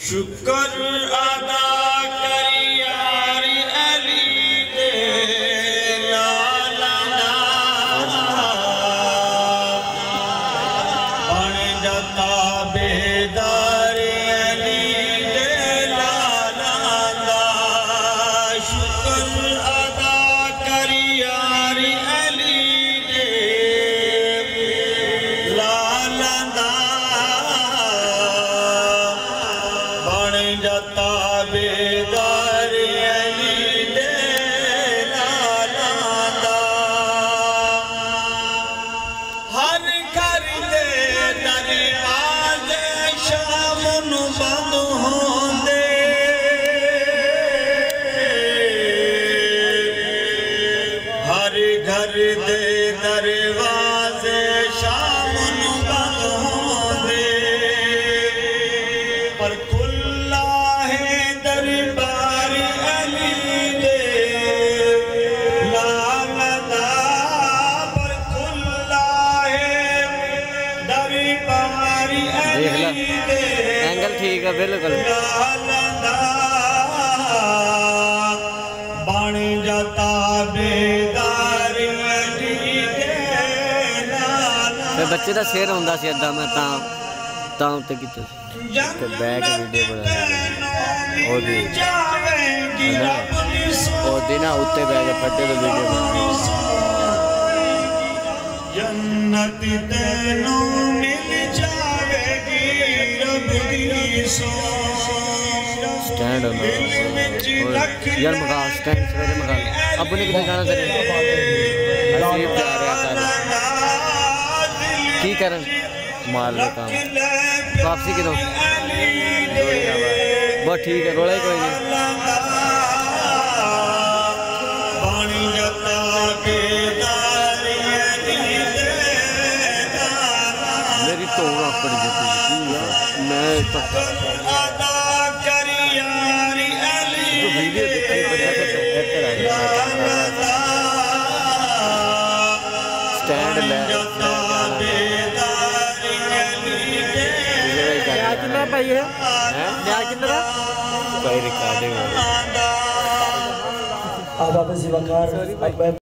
शुक्र अदा कर यार अली दे लाला बन जाता बेदार अली दे लाला शुक्र अदा कर यार अली दे लाला जाता बेदार अली दे लाला हर घर दे दरवाजे शाम नू बंद होंदे हर घर दे दरवाजे शाम नू बंद होंदे पर दरबार अली दे लाला पर खुला है दरबार अली दे एंगल ठीक है बिल्कुल लाला बन जाता बेदार अली दे लाला बच्चे का सिर होंदा सी अद्धा मैं तां उत्ते कीता ते बैक वीडियो बना और ना उत्ते बैग फटे तो वीडियो जन्नत तेनू मिल जावेगी रब दी स्टैंड यार मगा स्टैंड सवेरे मगा अब ने किधर जाना तेरे असीब जा रहा की करन माल का काम वापसी किधर बहुत ठीक है रोला ही कोई नहीं मेरी तो पड़ी जाती मैं तो वीडियो देखी स्टैंड ले कितना भाई है कितना कोई रिकॉर्डिंग अब आप